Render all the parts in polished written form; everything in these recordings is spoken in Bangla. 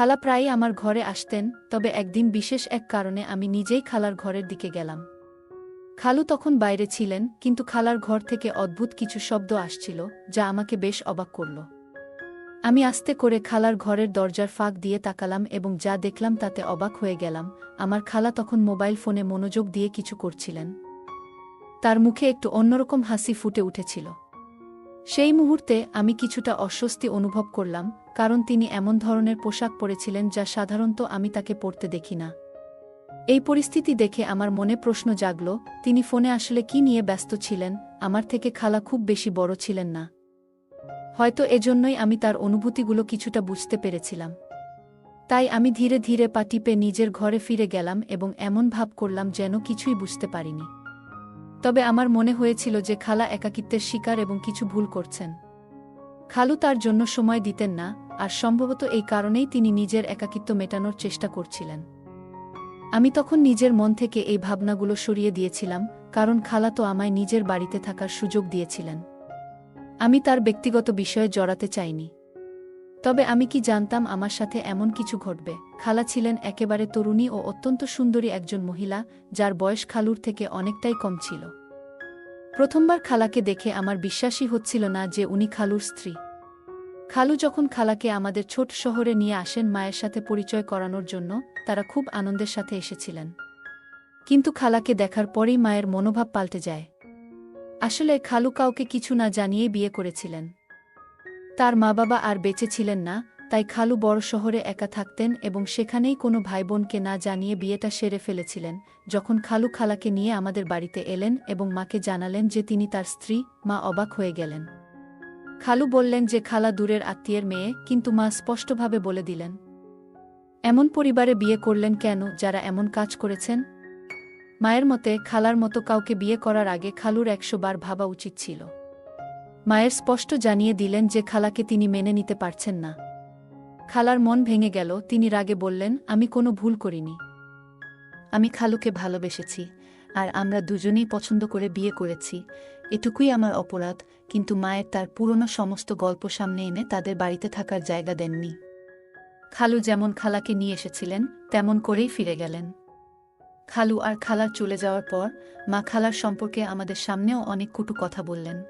খালা প্রায়ই আমার ঘরে আসতেন, তবে একদিন বিশেষ এক কারণে আমি নিজেই খালার ঘরের দিকে গেলাম। খালু তখন বাইরে ছিলেন, কিন্তু খালার ঘর থেকে অদ্ভুত কিছু শব্দ আসছিল, যা আমাকে বেশ অবাক করল। আমি আস্তে করে খালার ঘরের দরজার ফাঁক দিয়ে তাকালাম এবং যা দেখলাম তাতে অবাক হয়ে গেলাম। আমার খালা তখন মোবাইল ফোনে মনোযোগ দিয়ে কিছু করছিলেন। তার মুখে একটু অন্যরকম হাসি ফুটে উঠেছিল। সেই মুহূর্তে আমি কিছুটা অস্বস্তি অনুভব করলাম, কারণ তিনি এমন ধরনের পোশাক পরেছিলেন যা সাধারণত আমি তাকে পরতে দেখি না। এই পরিস্থিতি দেখে আমার মনে প্রশ্ন জাগল, তিনি ফোনে আসলে কি নিয়ে ব্যস্ত ছিলেন? আমার থেকে খালা খুব বেশি বড় ছিলেন না। হয়তো এজন্যই আমি তার অনুভূতিগুলো কিছুটা বুঝতে পেরেছিলাম। তাই আমি ধীরে ধীরে পা টিপে নিজের ঘরে ফিরে গেলাম এবং এমন ভাব করলাম যেন কিছুই বুঝতে পারিনি। তবে আমার মনে হয়েছিল যে খালা একাকিত্বের শিকার এবং কিছু ভুল করছেন। খালু তার জন্য সময় দিতেন না, আর সম্ভবত এই কারণেই তিনি নিজের একাকিত্ব মেটানোর চেষ্টা করছিলেন। আমি তখন নিজের মন থেকে এই ভাবনাগুলো সরিয়ে দিয়েছিলাম, কারণ খালা তো আমায় নিজের বাড়িতে থাকার সুযোগ দিয়েছিলেন। আমি তার ব্যক্তিগত বিষয়ে জড়াতে চাইনি। তবে আমি কি জানতাম আমার সাথে এমন কিছু ঘটবে? খালা ছিলেন একেবারে তরুণী ও অত্যন্ত সুন্দরী একজন মহিলা, যার বয়স খালুর থেকে অনেকটাই কম ছিল। প্রথমবার খালাকে দেখে আমার বিশ্বাসই হচ্ছিল না যে উনি খালুর স্ত্রী। খালু যখন খালাকে আমাদের ছোট শহরে নিয়ে আসেন মায়ের সাথে পরিচয় করানোর জন্য, তারা খুব আনন্দের সাথে এসেছিলেন। কিন্তু খালাকে দেখার পরেই মায়ের মনোভাব পাল্টে যায়। আসলে খালু কাউকে কিছু না জানিয়েই বিয়ে করেছিলেন। তার মা-বাবা আর বেঁচে ছিলেন না, তাই খালু বড় শহরে একা থাকতেন এবং সেখানেই কোনো ভাইবোনকে না জানিয়ে বিয়েটা সেরে ফেলেছিলেন। যখন খালু খালাকে নিয়ে আমাদের বাড়িতে এলেন এবং মাকে জানালেন যে তিনি তার স্ত্রী, মা অবাক হয়ে গেলেন। খালু বললেন যে খালা দূরের আত্মীয়ের মেয়ে, কিন্তু মা স্পষ্টভাবে বলে দিলেন, এমন পরিবারে বিয়ে করলেন কেন যারা এমন কাজ করেছেন? মায়ের মতে খালার মতো কাউকে বিয়ে করার আগে খালুর ১০০ বার ভাবা উচিত ছিল। মায়ের স্পষ্ট জানিয়ে দিলেন যে খালাকে তিনি মেনে নিতে পারছেন না। খালার মন ভেঙে গেল, তিনি রাগে বললেন, আমি কোনো ভুল করিনি। আমি খালুকে ভালোবেসেছি, আর আমরা দুজনেই পছন্দ করে বিয়ে করেছি। এটুকুই আমার অপরাধ। কিন্তু মায়ের তার পুরনো সমস্ত গল্প সামনে এনে তাদের বাড়িতে থাকার জায়গা দেননি। খালু যেমন খালাকে নিয়ে এসেছিলেন তেমন করেই ফিরে গেলেন। খালু আর খালার চলে যাওয়ার পর মা খালার সম্পর্কে আমাদের সামনেও অনেক কটু কথা বললেন।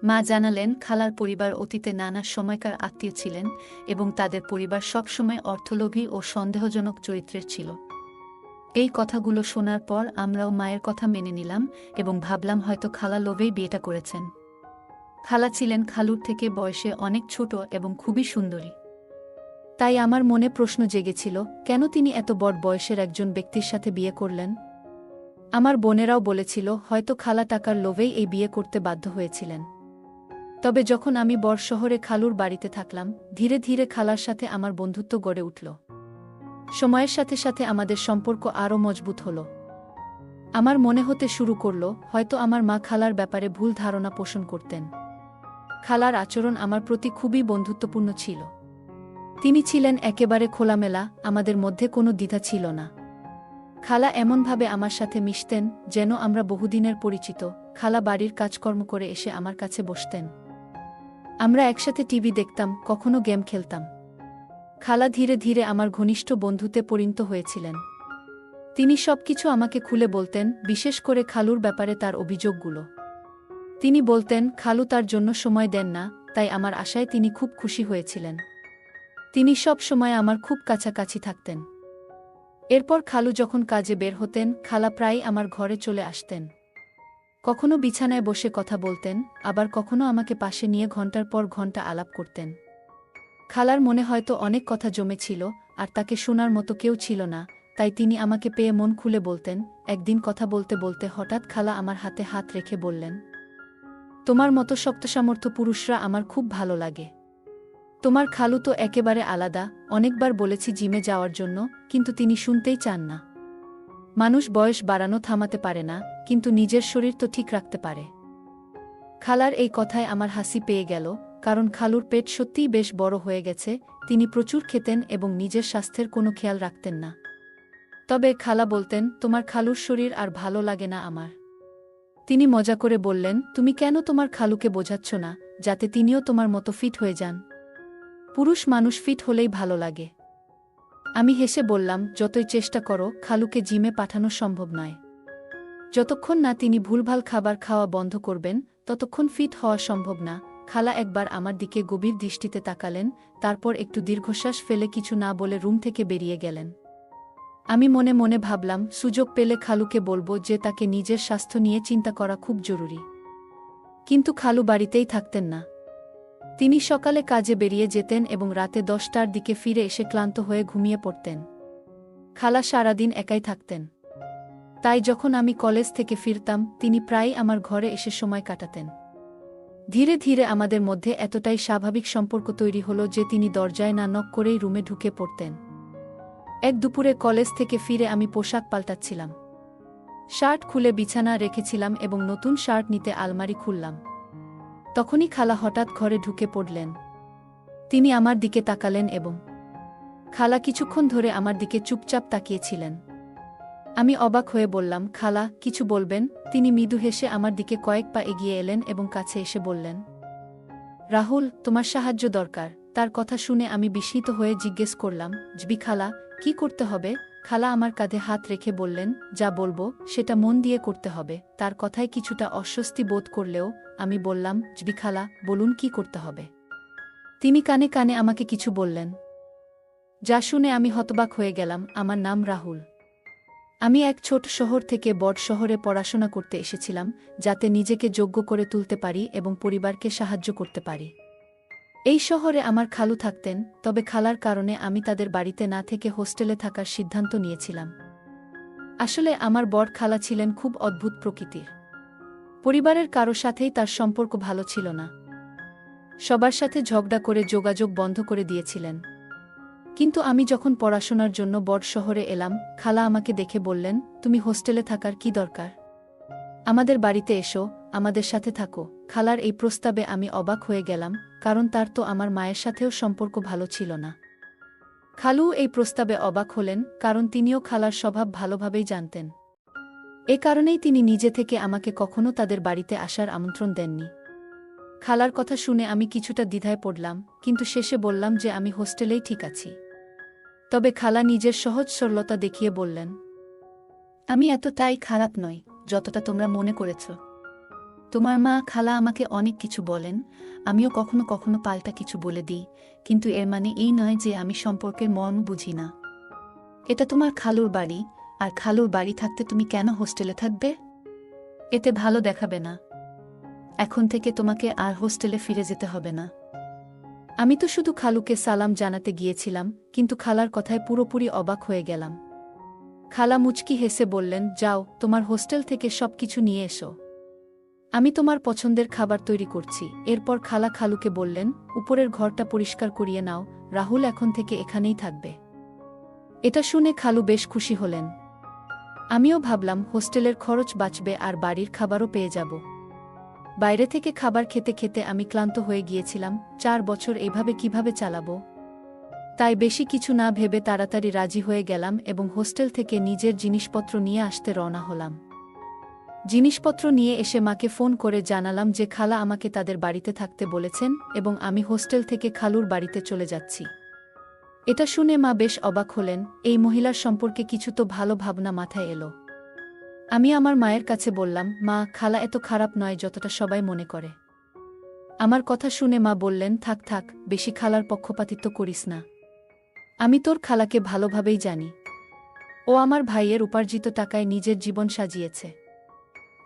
মা জানালেন খালার পরিবার অতীতে নানা সময়কার আত্মীয় ছিলেন এবং তাদের পরিবার সবসময় অর্থলোভী ও সন্দেহজনক চরিত্রের ছিল। এই কথাগুলো শোনার পর আমরাও মায়ের কথা মেনে নিলাম এবং ভাবলাম হয়তো খালা লোভেই বিয়েটা করেছেন। খালা ছিলেন খালুর থেকে বয়সে অনেক ছোট এবং খুবই সুন্দরী। তাই আমার মনে প্রশ্ন জেগেছিল, কেন তিনি এত বড় বয়সের একজন ব্যক্তির সাথে বিয়ে করলেন? আমার বোনেরাও বলেছিল হয়তো খালা টাকার লোভেই এই বিয়ে করতে বাধ্য হয়েছিলেন। তবে যখন আমি বড় শহরে খালুর বাড়িতে থাকলাম, ধীরে ধীরে খালার সাথে আমার বন্ধুত্ব গড়ে উঠল। সময়ের সাথে সাথে আমাদের সম্পর্ক আরও মজবুত হল। আমার মনে হতে শুরু করল হয়তো আমার মা খালার ব্যাপারে ভুল ধারণা পোষণ করতেন। খালার আচরণ আমার প্রতি খুবই বন্ধুত্বপূর্ণ ছিল। তিনি ছিলেন একেবারে খোলামেলা, আমাদের মধ্যে কোনো দ্বিধা ছিল না। খালা এমনভাবে আমার সাথে মিশতেন যেন আমরা বহুদিনের পরিচিত। খালা বাড়ির কাজকর্ম করে এসে আমার কাছে বসতেন। আমরা একসাথে টিভি দেখতাম, কখনো গেম খেলতাম। খালা ধীরে ধীরে আমার ঘনিষ্ঠ বন্ধুতে পরিণত হয়েছিলেন। তিনি সবকিছু আমাকে খুলে বলতেন, বিশেষ করে খালুর ব্যাপারে তার অভিযোগগুলো। তিনি বলতেন খালু তার জন্য সময় দেন না, তাই আমার আশায় তিনি খুব খুশি হয়েছিলেন। তিনি সব সময় আমার খুব কাছাকাছি থাকতেন। এরপর খালু যখন কাজে বের হতেন, খালা প্রায়ই আমার ঘরে চলে আসতেন। কখনো বিছানায় বসে কথা বলতেন, আবার কখনো আমাকে পাশে নিয়ে ঘন্টার পর ঘন্টা আলাপ করতেন। খালার মনে হয়তো অনেক কথা জমেছিল, আর তাকে শোনার মতো কেউ ছিল না, তাই তিনি আমাকে পেয়ে মন খুলে বলতেন। একদিন কথা বলতে বলতে হঠাৎ খালা আমার হাতে হাত রেখে বললেন, তোমার মতো শক্তসামর্থ্য পুরুষরা আমার খুব ভালো লাগে। তোমার খালু তো একেবারে আলাদা। অনেকবার বলেছি জিমে যাওয়ার জন্য, কিন্তু তিনি শুনতেই চান না। মানুষ বয়স বাড়ানো থামাতে পারে না, কিন্তু নিজের শরীর তো ঠিক রাখতে পারে। খালার এই কথায় আমার হাসি পেয়ে গেল, কারণ খালুর পেট সত্যিই বেশ বড় হয়ে গেছে। তিনি প্রচুর খেতেন এবং নিজের স্বাস্থ্যের কোনো খেয়াল রাখতেন না। তবে খালা বলতেন, তোমার খালুর শরীর আর ভালো লাগে না আমার। তিনি মজা করে বললেন, তুমি কেন তোমার খালুকে বোঝাচ্ছ না, যাতে তিনিও তোমার মতো ফিট হয়ে যান? পুরুষ মানুষ ফিট হলেই ভালো লাগে। আমি হেসে বললাম, যতই চেষ্টা করো খালুকে জিমে পাঠানো সম্ভব নয়। যতক্ষণ না তিনি ভুলভাল খাবার খাওয়া বন্ধ করবেন ততক্ষণ ফিট হওয়া সম্ভব না। খালা একবার আমার দিকে গভীর দৃষ্টিতে তাকালেন, তারপর একটু দীর্ঘশ্বাস ফেলে কিছু না বলে রুম থেকে বেরিয়ে গেলেন। আমি মনে মনে ভাবলাম, সুযোগ পেলে খালুকে বলবো যে তাকে নিজের স্বাস্থ্য নিয়ে চিন্তা করা খুব জরুরি। কিন্তু খালু বাড়িতেই থাকতেন না। তিনি সকালে কাজে বেরিয়ে যেতেন এবং রাতে 10টার দিকে ফিরে এসে ক্লান্ত হয়ে ঘুমিয়ে পড়তেন। খালা সারাদিন একাই থাকতেন। তাই যখন আমি কলেজ থেকে ফিরতাম তিনি প্রায়ই আমার ঘরে এসে সময় কাটাতেন। ধীরে ধীরে আমাদের মধ্যে এতটাই স্বাভাবিক সম্পর্ক তৈরি হলো যে তিনি দরজায় না নক করেই রুমে ঢুকে পড়তেন। এক দুপুরে কলেজ থেকে ফিরে আমি পোশাক পাল্টাচ্ছিলাম। শার্ট খুলে বিছানা রেখেছিলাম এবং নতুন শার্ট নিতে আলমারি খুললাম। তখনই খালা হঠাৎ ঘরে ঢুকে পড়লেন। তিনি আমার দিকে তাকালেন এবং খালা কিছুক্ষণ ধরে আমার দিকে চুপচাপ তাকিয়েছিলেন। আমি অবাক হয়ে বললাম, খালা, কিছু বলবেন? তিনি মৃদু হেসে আমার দিকে কয়েক পা এগিয়ে এলেন এবং কাছে এসে বললেন, রাহুল, তোমার সাহায্য দরকার। তার কথা শুনে আমি বিস্মিত হয়ে জিজ্ঞেস করলাম, জবি খালা, কি করতে হবে? খালা আমার কাঁধে হাত রেখে বললেন, যা বলবো সেটা মন দিয়ে করতে হবে। তার কথায় কিছুটা অস্বস্তি বোধ করলেও আমি বললাম, জবি খালা, বলুন কি করতে হবে। তিনি কানে কানে আমাকে কিছু বললেন, যা শুনে আমি হতবাক হয়ে গেলাম। আমার নাম রাহুল। আমি এক ছোট শহর থেকে বড় শহরে পড়াশোনা করতে এসেছিলাম, যাতে নিজেকে যোগ্য করে তুলতে পারি এবং পরিবারকে সাহায্য করতে পারি। এই শহরে আমার খালু থাকতেন, তবে খালার কারণে আমি তাদের বাড়িতে না থেকে হোস্টেলে থাকার সিদ্ধান্ত নিয়েছিলাম। আসলে আমার বড় খালা ছিলেন খুব অদ্ভুত প্রকৃতির। পরিবারের কারো সাথেই তার সম্পর্ক ভালো ছিল না। সবার সাথে ঝগড়া করে যোগাযোগ বন্ধ করে দিয়েছিলেন। কিন্তু আমি যখন পড়াশোনার জন্য বড় শহরে এলাম, খালা আমাকে দেখে বললেন, তুমি হোস্টেলে থাকার কি দরকার? আমাদের বাড়িতে এসো, আমাদের সাথে থাকো। খালার এই প্রস্তাবে আমি অবাক হয়ে গেলাম, কারণ তার তো আমার মায়ের সাথেও সম্পর্ক ভালো ছিল না। খালু এই প্রস্তাবে অবাক হলেন, কারণ তিনিও খালার স্বভাব ভালোভাবেই জানতেন। এ কারণেই তিনি নিজে থেকে আমাকে কখনো তাদের বাড়িতে আসার আমন্ত্রণ দেননি। খালার কথা শুনে আমি কিছুটা দ্বিধায় পড়লাম, কিন্তু শেষে বললাম যে আমি হোস্টেলেই ঠিক আছি। তবে খালা নিজের সহজ সরলতা দেখিয়ে বললেন, আমি এতটাই খারাপ নই যতটা তোমরা মনে করেছ। তোমার মা খালা আমাকে অনেক কিছু বলেন, আমিও কখনো কখনো পাল্টা কিছু বলে দিই, কিন্তু এর মানে এই নয় যে আমি সম্পর্কের মর্ম বুঝি না। এটা তোমার খালুর বাড়ি, আর খালুর বাড়ি থাকতে তুমি কেন হোস্টেলে থাকবে? এতে ভালো দেখাবে না। এখন থেকে তোমাকে আর হোস্টেলে ফিরে যেতে হবে না। আমি তো শুধু খালুকে সালাম জানাতে গিয়েছিলাম, কিন্তু খালার কথায় পুরোপুরি অবাক হয়ে গেলাম। খালা মুচকি হেসে বললেন, যাও, তোমার হোস্টেল থেকে সবকিছু নিয়ে এসো। আমি তোমার পছন্দের খাবার তৈরি করছি। এরপর খালা খালুকে বললেন, উপরের ঘরটা পরিষ্কার করিয়ে নাও, রাহুল এখন থেকে এখানেই থাকবে। এটা শুনে খালু বেশ খুশি হলেন। আমিও ভাবলাম হোস্টেলের খরচ বাঁচবে আর বাড়ির খাবারও পেয়ে যাব। বাইরে থেকে খাবার খেতে খেতে আমি ক্লান্ত হয়ে গিয়েছিলাম। 4 বছর এইভাবে কিভাবে চালাবো? তাই বেশি কিছু না ভেবে তাড়াতাড়ি রাজি হয়ে গেলাম এবং হোস্টেল থেকে নিজের জিনিসপত্র নিয়ে আসতে রওনা হলাম। জিনিসপত্র নিয়ে এসে মাকে ফোন করে জানালাম যে খালা আমাকে তাদের বাড়িতে থাকতে বলেছেন এবং আমি হোস্টেল থেকে খালুর বাড়িতে চলে যাচ্ছি। এটা শুনে মা বেশ অবাক হলেন, এই মহিলার সম্পর্কে কিছু তো ভালো ভাবনা মাথায় এলো। আমি আমার মায়ের কাছে বললাম, মা, খালা এত খারাপ নয় যতটা সবাই মনে করে। আমার কথা শুনে মা বললেন, থাক থাক, বেশি খালার পক্ষপাতিত্ব করিস না। আমি তোর খালাকে ভালোভাবেই জানি। ও আমার ভাইয়ের উপার্জিত টাকায় নিজের জীবন সাজিয়েছে।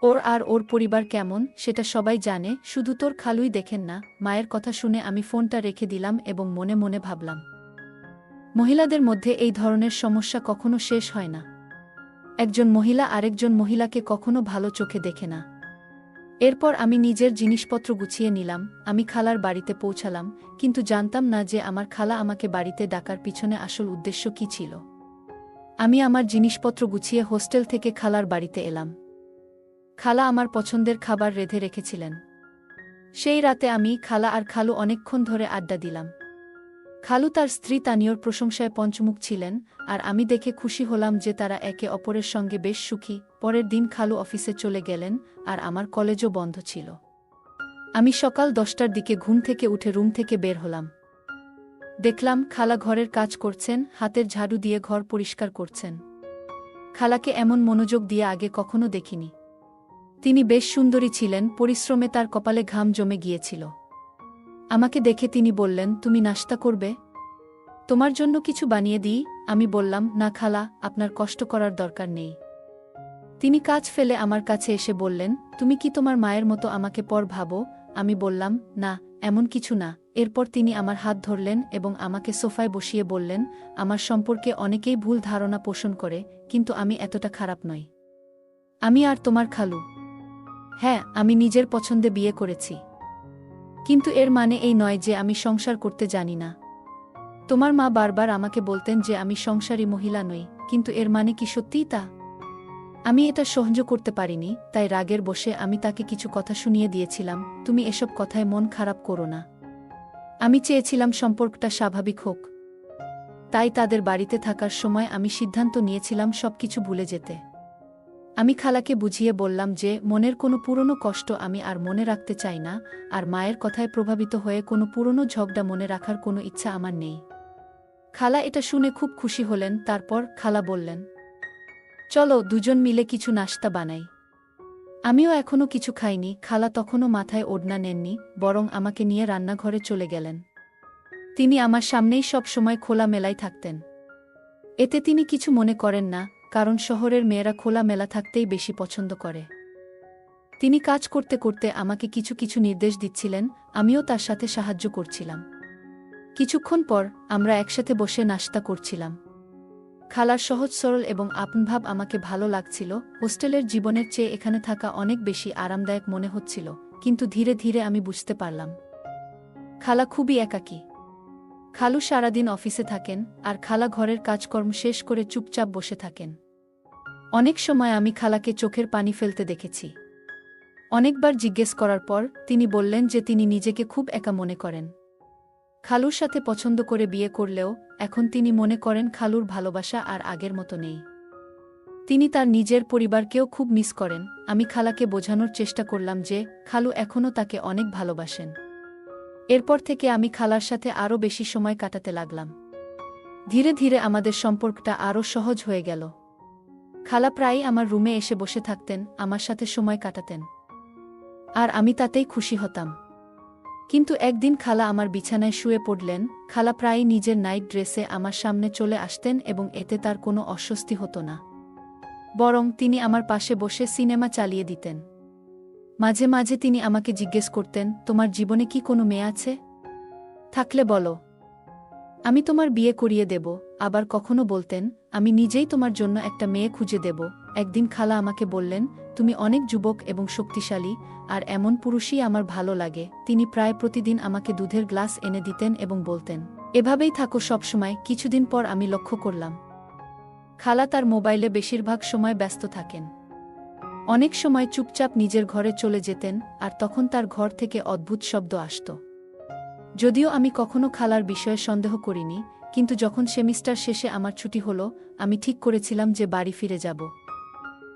ওর আর ওর পরিবার কেমন সেটা সবাই জানে, শুধু তোর খালুই দেখেন না। মায়ের কথা শুনে আমি ফোনটা রেখে দিলাম এবং মনে মনে ভাবলাম, মহিলাদের মধ্যে এই ধরনের সমস্যা কখনো শেষ হয় না। একজন মহিলা আরেকজন মহিলাকে কখনো ভালো চোখে দেখে না। এরপর আমি নিজের জিনিসপত্র গুছিয়ে নিলাম। আমি খালার বাড়িতে পৌঁছালাম, কিন্তু জানতাম না যে আমার খালা আমাকে বাড়িতে ডাকার পিছনে আসল উদ্দেশ্য কী ছিল। আমি আমার জিনিসপত্র গুছিয়ে হোস্টেল থেকে খালার বাড়িতে এলাম। খালা আমার পছন্দের খাবার রেঁধে রেখেছিলেন। সেই রাতে আমি, খালা আর খালু অনেকক্ষণ ধরে আড্ডা দিলাম। খালু তার স্ত্রী তানিয়র প্রশংসায় পঞ্চমুখ ছিলেন, আর আমি দেখে খুশি হলাম যে তারা একে অপরের সঙ্গে বেশ সুখী। পরের দিন খালু অফিসে চলে গেলেন, আর আমার কলেজও বন্ধ ছিল। আমি সকাল 10টার দিকে ঘুম থেকে উঠে রুম থেকে বের হলাম। দেখলাম খালা ঘরের কাজ করছেন, হাতের ঝাড়ু দিয়ে ঘর পরিষ্কার করছেন। খালাকে এমন মনোযোগ দিয়ে আগে কখনো দেখিনি। তিনি বেশ সুন্দরী ছিলেন, পরিশ্রমে তার কপালে ঘাম জমে গিয়েছিল। আমাকে দেখে তিনি বললেন, তুমি নাশতা করবে? তোমার জন্য কিছু বানিয়ে দিই? আমি বললাম, না খালা, আপনার কষ্ট করার দরকার নেই। তিনি কাজ ফেলে আমার কাছে এসে বললেন, তুমি কি তোমার মায়ের মতো আমাকে পর ভাবো? আমি বললাম, না, এমন কিছু না। এরপর তিনি আমার হাত ধরলেন এবং আমাকে সোফায় বসিয়ে বললেন, আমার সম্পর্কে অনেকেই ভুল ধারণা পোষণ করে, কিন্তু আমি এতটা খারাপ নই। আমি আর তোমার খালু। হ্যাঁ, আমি নিজের পছন্দে বিয়ে করেছি। কিন্তু এর মানে এই নয় যে আমি সংসার করতে জানি না। তোমার মা বারবার আমাকে বলতেন যে আমি সংসারী মহিলা নই, কিন্তু এর মানে কি সত্যিই তা? আমি এটা সহ্য করতে পারিনি, তাই রাগের বশে আমি তাকে কিছু কথা শুনিয়ে দিয়েছিলাম, তুমি এসব কথায় মন খারাপ করো না। আমি চেয়েছিলাম সম্পর্কটা স্বাভাবিক হোক। তাই তাদের বাড়িতে থাকার সময় আমি সিদ্ধান্ত নিয়েছিলাম সবকিছু ভুলে যেতে। আমি খালাকে বুঝিয়ে বললাম যে মনের কোনো পুরনো কষ্ট আমি আর মনে রাখতে চাই না, আর মায়ের কথায় প্রভাবিত হয়ে কোনো পুরনো ঝগড়া মনে রাখার কোনো ইচ্ছা আমার নেই। খালা এটা শুনে খুব খুশি হলেন। তারপর খালা বললেন, চলো দুজন মিলে কিছু নাশতা বানাই। আমিও এখনো কিছু খাইনি। খালা তখনও মাথায় ওড়না নেননি, বরং আমাকে নিয়ে রান্নাঘরে চলে গেলেন। তিনি আমার সামনেই সব সময় খোলা মেলায় থাকতেন। এতে তিনি কিছু মনে করেন না, কারণ শহরের মেয়েরা খোলা মেলা থাকতেই বেশি পছন্দ করে। তিনি কাজ করতে করতে আমাকে কিছু কিছু নির্দেশ দিচ্ছিলেন, আমিও তার সাথে সাহায্য করছিলাম। কিছুক্ষণ পর আমরা একসাথে বসে নাশতা করছিলাম। খালার সহজ সরল এবং আপনভাব আমাকে ভালো লাগছিল। হোস্টেলের জীবনের চেয়ে এখানে থাকা অনেক বেশি আরামদায়ক মনে হচ্ছিল, কিন্তু ধীরে ধীরে আমি বুঝতে পারলাম খালা খুবই একাকী। খালু সারাদিন অফিসে থাকেন, আর খালা ঘরের কাজকর্ম শেষ করে চুপচাপ বসে থাকেন। অনেক সময় আমি খালাকে চোখের পানি ফেলতে দেখেছি। অনেকবার জিজ্ঞেস করার পর তিনি বললেন যে তিনি নিজেকে খুব একা মনে করেন। খালুর সাথে পছন্দ করে বিয়ে করলেও এখন তিনি মনে করেন খালুর ভালোবাসা আর আগের মতো নেই। তিনি তার নিজের পরিবারকেও খুব মিস করেন। আমি খালাকে বোঝানোর চেষ্টা করলাম যে খালু এখনও তাকে অনেক ভালোবাসেন। এরপর থেকে আমি খালার সাথে আরও বেশি সময় কাটাতে লাগলাম। ধীরে ধীরে আমাদের সম্পর্কটা আরও সহজ হয়ে গেল। খালা প্রায়ই আমার রুমে এসে বসে থাকতেন, আমার সাথে সময় কাটাতেন, আর আমি তাতেই খুশি হতাম। কিন্তু একদিন খালা আমার বিছানায় শুয়ে পড়লেন। খালা প্রায়ই নিজের নাইট ড্রেসে আমার সামনে চলে আসতেন এবং এতে তার কোনো অস্বস্তি হতো না। বরং তিনি আমার পাশে বসে সিনেমা চালিয়ে দিতেন। মাঝে মাঝে তিনি আমাকে জিজ্ঞেস করতেন, তোমার জীবনে কি কোনো মেয়ে আছে? থাকলে বলো, আমি তোমার বিয়ে করিয়ে দেব। আবার কখনো বলতেন, আমি নিজেই তোমার জন্য একটা মেয়ে খুঁজে দেব। একদিন খালা আমাকে বললেন, তুমি অনেক যুবক এবং শক্তিশালী, আর এমন পুরুষই আমার ভালো লাগে। তিনি প্রায় প্রতিদিন আমাকে দুধের গ্লাস এনে দিতেন এবং বলতেন, এভাবেই থাকো সবসময়। কিছুদিন পর আমি লক্ষ্য করলাম খালা তার মোবাইলে বেশিরভাগ সময় ব্যস্ত থাকেন। অনেক সময় চুপচাপ নিজের ঘরে চলে যেতেন, আর তখন তার ঘর থেকে অদ্ভুত শব্দ আসত। যদিও আমি কখনো খালার বিষয়ে সন্দেহ করিনি, কিন্তু যখন সেমিস্টার শেষে আমার ছুটি হলো, আমি ঠিক করেছিলাম যে বাড়ি ফিরে যাব।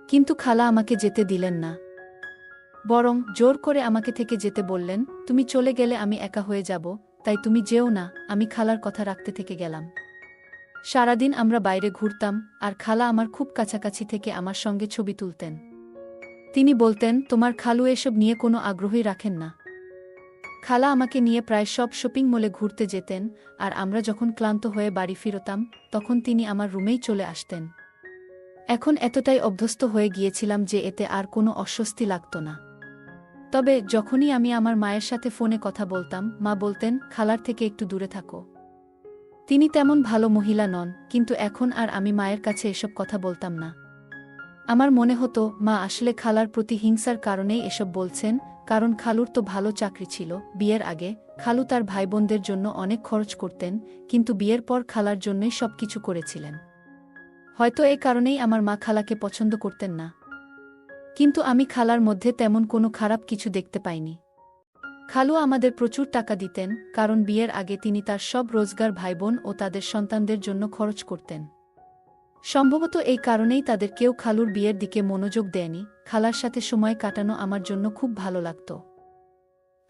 কিন্তু খালা আমাকে যেতে দিলেন না। বরং জোর করে আমাকে থেকে যেতে বললেন, তুমি চলে গেলে আমি একা হয়ে যাব, তাই তুমি যেও না। আমি খালার কথা রাখতে থেকে গেলাম। সারাদিন আমরা বাইরে ঘুরতাম, আর খালা আমার খুব কাছাকাছি থেকে আমার সঙ্গে ছবি তুলতেন। তিনি বলতেন, তোমার খালু এসব নিয়ে কোনো আগ্রহই রাখেন না। খালা আমাকে নিয়ে প্রায় সব শপিং মলে ঘুরতে যেতেন, আর আমরা যখন ক্লান্ত হয়ে বাড়ি ফিরতাম, তখন তিনি আমার রুমেই চলে আসতেন। এখন এতটাই অভ্যস্ত হয়ে গিয়েছিলাম যে এতে আর কোনো অস্বস্তি লাগত না। তবে যখনই আমি আমার মায়ের সাথে ফোনে কথা বলতাম, মা বলতেন, খালার থেকে একটু দূরে থাকো। তিনি তেমন ভালো মহিলা নন, কিন্তু এখন আর আমি মায়ের কাছে এসব কথা বলতাম না। আমার মনে হতো, মা আসলে খালার প্রতি হিংসার কারণেই এসব বলছেন, কারণ খালুর তো ভালো চাকরি ছিল। বিয়ের আগে খালু তার ভাইবোনদের জন্য অনেক খরচ করতেন, কিন্তু বিয়ের পর খালার জন্যই সবকিছু করেছিলেন। হয়তো এই কারণেই আমার মা খালাকে পছন্দ করতেন না। কিন্তু আমি খালার মধ্যে তেমন কোনো খারাপ কিছু দেখতে পাইনি। খালু আমাদের প্রচুর টাকা দিতেন, কারণ বিয়ের আগে তিনি তার সব রোজগার ভাইবোন ও তাদের সন্তানদের জন্য খরচ করতেন। সম্ভবত এই কারণেই তাদের কেউ খালুর বিয়ের দিকে মনোযোগ দেয়নি। খালার সাথে সময় কাটানো আমার জন্য খুব ভালো লাগত,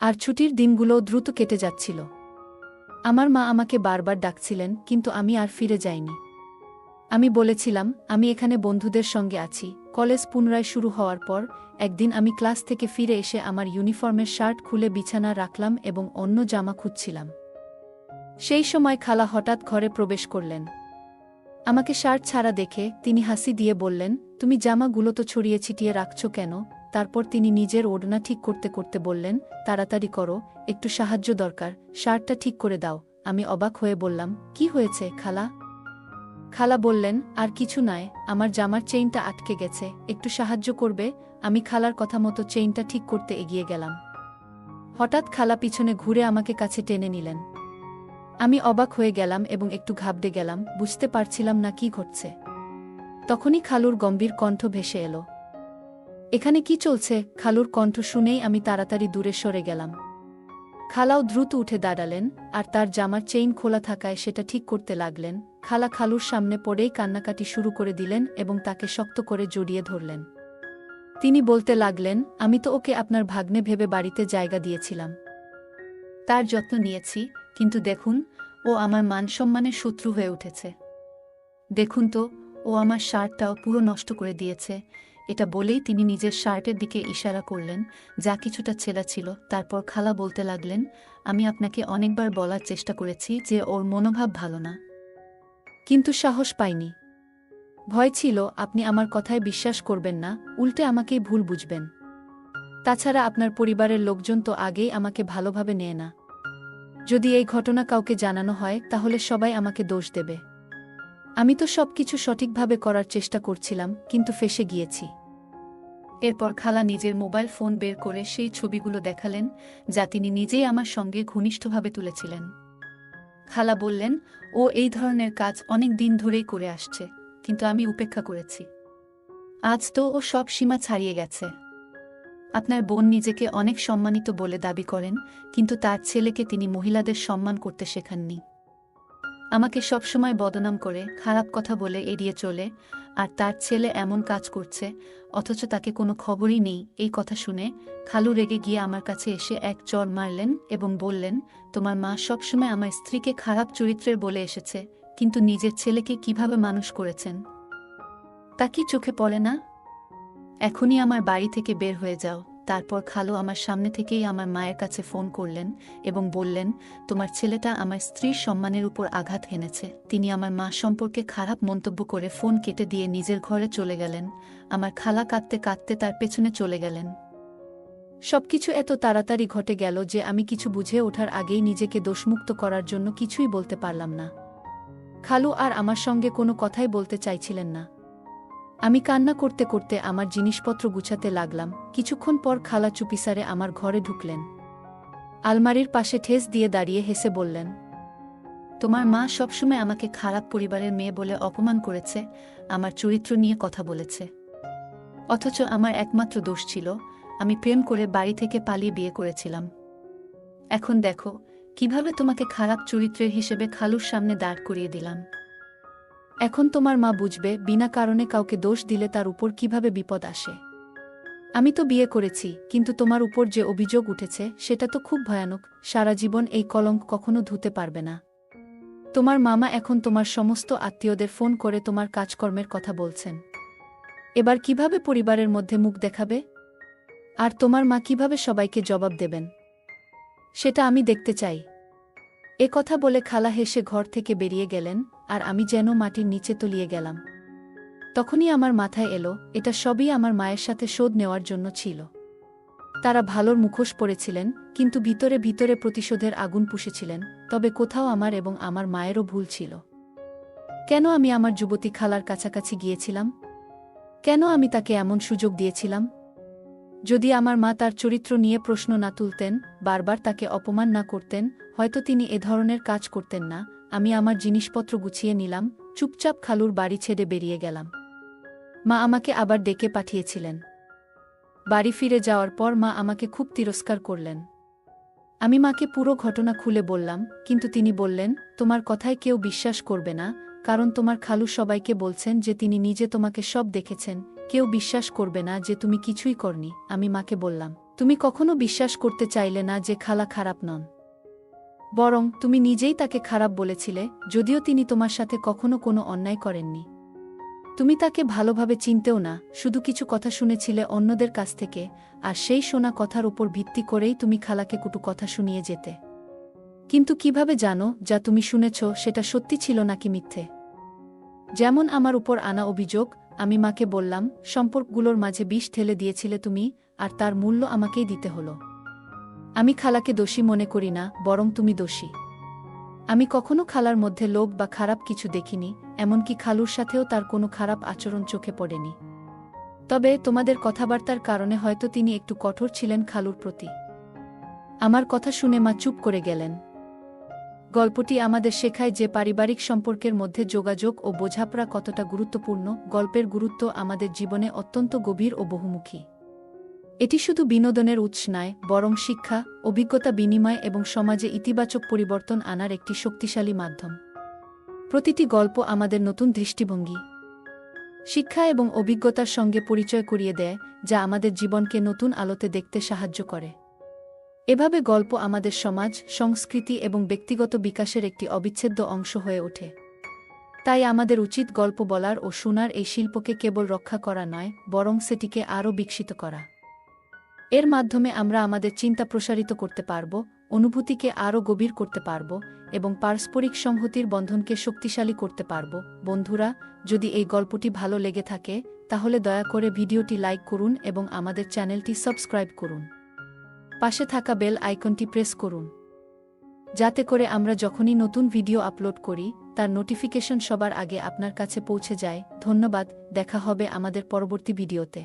আর ছুটির দিনগুলোও দ্রুত কেটে যাচ্ছিল। আমার মা আমাকে বারবার ডাকছিলেন, কিন্তু আমি আর ফিরে যাইনি। আমি বলেছিলাম, আমি এখানে বন্ধুদের সঙ্গে আছি। কলেজ পুনরায় শুরু হওয়ার পর একদিন আমি ক্লাস থেকে ফিরে এসে আমার ইউনিফর্মের শার্ট খুলে বিছানা রাখলাম এবং অন্য জামা খুঁজছিলাম। সেই সময় খালা হঠাৎ ঘরে প্রবেশ করলেন। আমাকে শার্ট ছাড়া দেখে তিনি হাসি দিয়ে বললেন, তুমি জামাগুলো তো ছড়িয়ে ছিটিয়ে রাখছ কেন? তারপর তিনি নিজের ওড়না ঠিক করতে করতে বললেন, তাড়াতাড়ি করো, একটু সাহায্য দরকার, শার্টটা ঠিক করে দাও। আমি অবাক হয়ে বললাম, কি হয়েছে খালা? খালা বললেন, আর কিছু নয়, আমার জামার চেইনটা আটকে গেছে, একটু সাহায্য করবে? আমি খালার কথা মতো চেইনটা ঠিক করতে এগিয়ে গেলাম। হঠাৎ খালা পিছনে ঘুরে আমাকে কাছে টেনে নিলেন। আমি অবাক হয়ে গেলাম এবং একটু ঘাবড়ে গেলাম, বুঝতে পারছিলাম না কি ঘটছে। তখনই খালুর গম্ভীর কণ্ঠ ভেসে এলো। এখানে কি চলছে? খালুর কণ্ঠ শুনেই আমি তাড়াতাড়ি দূরে সরে গেলাম। খালাও দ্রুত উঠে দাঁড়ালেন, আর তার জামার চেইন খোলা থাকায় সেটা ঠিক করতে লাগলেন। খালা খালুর সামনে পড়েই কান্নাকাটি শুরু করে দিলেন এবং তাকে শক্ত করে জড়িয়ে ধরলেন। তিনি বলতে লাগলেন, আমি তো ওকে আপনার ভাগ্নে ভেবে বাড়িতে জায়গা দিয়েছিলাম, তার যত্ন নিয়েছি, কিন্তু দেখুন, ও আমার মান সম্মানের শত্রু হয়ে উঠেছে। দেখুন তো, ও আমার শার্টটাও পুরো নষ্ট করে দিয়েছে। এটা বলেই তিনি নিজের শার্টের দিকে ইশারা করলেন, যা কিছুটা ছেঁড়া ছিল। তারপর খালা বলতে লাগলেন, আমি আপনাকে অনেকবার বলার চেষ্টা করেছি যে ওর মনোভাব ভালো না, কিন্তু সাহস পাইনি। ভয় ছিল আপনি আমার কথায় বিশ্বাস করবেন না, উল্টে আমাকেই ভুল বুঝবেন। তাছাড়া আপনার পরিবারের লোকজন তো আগেই আমাকে ভালোভাবে নেয় না। যদি এই ঘটনা কাউকে জানানো হয় তাহলে সবাই আমাকে দোষ দেবে। আমি তো সবকিছু সঠিকভাবে করার চেষ্টা করছিলাম, কিন্তু ফেঁসে গিয়েছি। এরপর খালা নিজের মোবাইল ফোন বের করে সেই ছবিগুলো দেখালেন, যা তিনি নিজেই আমার সঙ্গে ঘনিষ্ঠভাবে তুলেছিলেন। খালা বললেন, ও এই ধরনের কাজ অনেক দিন ধরেই করে আসছে, কিন্তু আমি উপেক্ষা করেছি। আজ তো ও সব সীমা ছাড়িয়ে গেছে। আপনার বোন নিজেকে অনেক সম্মানিত বলে দাবি করেন, কিন্তু তার ছেলেকে তিনি মহিলাদের সম্মান করতে শেখাননি। আমাকে সবসময় বদনাম করে, খারাপ কথা বলে এড়িয়ে চলে, আর তার ছেলে এমন কাজ করছে, অথচ তাকে কোনো খবরই নেই। এই কথা শুনে খালু রেগে গিয়ে আমার কাছে এসে এক চড় মারলেন এবং বললেন, তোমার মা সবসময় আমার স্ত্রীকে খারাপ চরিত্রের বলে এসেছে, কিন্তু নিজের ছেলেকে কিভাবে মানুষ করেছেন তা কি চোখে পড়ে না? এখনই আমার বাড়ি থেকে বের হয়ে যাও। তারপর খালু আমার সামনে থেকেই আমার মায়ের কাছে ফোন করলেন এবং বললেন, তোমার ছেলেটা আমার স্ত্রীর সম্মানের উপর আঘাত হেনেছে। তিনি আমার মা সম্পর্কে খারাপ মন্তব্য করে ফোন কেটে দিয়ে নিজের ঘরে চলে গেলেন। আমার খালা কাঁদতে কাঁদতে তার পেছনে চলে গেলেন। সবকিছু এত তাড়াতাড়ি ঘটে গেল যে আমি কিছু বুঝে ওঠার আগেই নিজেকে দোষমুক্ত করার জন্য কিছুই বলতে পারলাম না। খালু আর আমার সঙ্গে কোনো কথাই বলতে চাইছিলেন না। আমি কান্না করতে করতে আমার জিনিসপত্র গুছাতে লাগলাম। কিছুক্ষণ পর খালা চুপিসারে আমার ঘরে ঢুকলেন। আলমারির পাশে ঠেস দিয়ে দাঁড়িয়ে হেসে বললেন, তোমার মা সবসময় আমাকে খারাপ পরিবারের মেয়ে বলে অপমান করেছে, আমার চরিত্র নিয়ে কথা বলেছে। অথচ আমার একমাত্র দোষ ছিল, আমি প্রেম করে বাড়ি থেকে পালিয়ে বিয়ে করেছিলাম। এখন দেখো কিভাবে তোমাকে খারাপ চরিত্রের হিসেবে খালুর সামনে দাঁড় করিয়ে দিলাম। এখন তোমার মা বুঝবে বিনা কারণে কাউকে দোষ দিলে তার উপর কিভাবে বিপদ আসে। আমি তো বিয়ে করেছি, কিন্তু তোমার উপর যে অভিযোগ উঠেছে সেটা তো খুব ভয়ানক। সারা জীবন এই কলঙ্ক কখনো ধুতে পারবে না। তোমার মামা এখন তোমার সমস্ত আত্মীয়দের ফোন করে তোমার কাজকর্মের কথা বলছেন। এবার কিভাবে পরিবারের মধ্যে মুখ দেখাবে? আর তোমার মা কিভাবে সবাইকে জবাব দেবেন সেটা আমি দেখতে চাই। এ কথা বলে খালা হেসে ঘর থেকে বেরিয়ে গেলেন, আর আমি যেন মাটির নিচে তলিয়ে গেলাম। তখনই আমার মাথায় এলো, এটা সবই আমার মায়ের সাথে শোধ নেওয়ার জন্য ছিল। তারা ভালোর মুখোশ পরেছিলেন, কিন্তু ভিতরে ভিতরে প্রতিশোধের আগুন পুষেছিলেন। তবে কোথাও আমার এবং আমার মায়েরও ভুল ছিল। কেন আমি আমার যুবতী খালার কাছাকাছি গিয়েছিলাম? কেন আমি তাকে এমন সুযোগ দিয়েছিলাম? যদি আমার মা তার চরিত্র নিয়ে প্রশ্ন না তুলতেন, বারবার তাকে অপমান না করতেন, হয়তো তিনি এ ধরনের কাজ করতেন না। আমি আমার জিনিসপত্র গুছিয়ে নিলাম, চুপচাপ খালুর বাড়ি ছেড়ে বেরিয়ে গেলাম। মা আমাকে আবার ডেকে পাঠিয়েছিলেন। বাড়ি ফিরে যাওয়ার পর মা আমাকে খুব তিরস্কার করলেন। আমি মাকে পুরো ঘটনা খুলে বললাম, কিন্তু তিনি বললেন, তোমার কথায় কেউ বিশ্বাস করবে না, কারণ তোমার খালু সবাইকে বলছেন যে তিনি নিজে তোমাকে সব দেখেছেন। কেউ বিশ্বাস করবে না যে তুমি কিছুই করনি। আমি মাকে বললাম, তুমি কখনো বিশ্বাস করতে চাইলে না যে খালা খারাপ নন। বরং তুমি নিজেই তাকে খারাপ বলেছিলে, যদিও তিনি তোমার সাথে কখনো কোনো অন্যায় করেননি। তুমি তাকে ভালোভাবে চিনতেও না, শুধু কিছু কথা শুনেছিলে অন্যদের কাছ থেকে, আর সেই শোনা কথার উপর ভিত্তি করেই তুমি খালাকে কটু কথা শুনিয়ে যেতে। কিন্তু কিভাবে জানো যা তুমি শুনেছ সেটা সত্যি ছিল নাকি মিথ্যে? যেমন আমার উপর আনা অভিযোগ, আমি মাকে বললাম সম্পর্কগুলোর মাঝে বিষ ঢেলে দিয়েছিলে তুমি, আর তার মূল্য আমাকেই দিতে হলো। আমি খালাকে দোষী মনে করি না, বরং তুমি দোষী। আমি কখনো খালার মধ্যে লোভ বা খারাপ কিছু দেখিনি, এমনকি খালুর সাথেও তার কোনো খারাপ আচরণ চোখে পড়েনি। তবে তোমাদের কথাবার্তার কারণে হয়তো তিনি একটু কঠোর ছিলেন খালুর প্রতি। আমার কথা শুনে মা চুপ করে গেলেন। গল্পটি আমাদের শেখায় যে পারিবারিক সম্পর্কের মধ্যে যোগাযোগ ও বোঝাপড়া কতটা গুরুত্বপূর্ণ। গল্পের গুরুত্ব আমাদের জীবনে অত্যন্ত গভীর ও বহুমুখী। এটি শুধু বিনোদনের উৎস নয়, বরং শিক্ষা, অভিজ্ঞতা বিনিময় এবং সমাজে ইতিবাচক পরিবর্তন আনার একটি শক্তিশালী মাধ্যম। প্রতিটি গল্প আমাদের নতুন দৃষ্টিভঙ্গি, শিক্ষা এবং অভিজ্ঞতার সঙ্গে পরিচয় করিয়ে দেয়, যা আমাদের জীবনকে নতুন আলোতে দেখতে সাহায্য করে। এভাবে গল্প আমাদের সমাজ, সংস্কৃতি এবং ব্যক্তিগত বিকাশের একটি অবিচ্ছেদ্য অংশ হয়ে ওঠে। তাই আমাদের উচিত গল্প বলার ও শোনার এই শিল্পকে কেবল রক্ষা করা নয়, বরং সেটিকে আরও বিকশিত করা। এর মাধ্যমে আমরা আমাদের চিন্তা প্রসারিত করতে পারব, অনুভূতিকে আরও গভীর করতে পারব এবং পারস্পরিক সংহতির বন্ধনকে শক্তিশালী করতে পারব। বন্ধুরা, যদি এই গল্পটি ভালো লেগে থাকে, তাহলে দয়া করে ভিডিওটি লাইক করুন এবং আমাদের চ্যানেলটি সাবস্ক্রাইব করুন। পাশে থাকা বেল আইকনটি প্রেস করুন, যাতে করে আমরা যখনই নতুন ভিডিও আপলোড করি তার নোটিফিকেশন সবার আগে আপনার কাছে পৌঁছে যায়। ধন্যবাদ, দেখা হবে আমাদের পরবর্তী ভিডিওতে।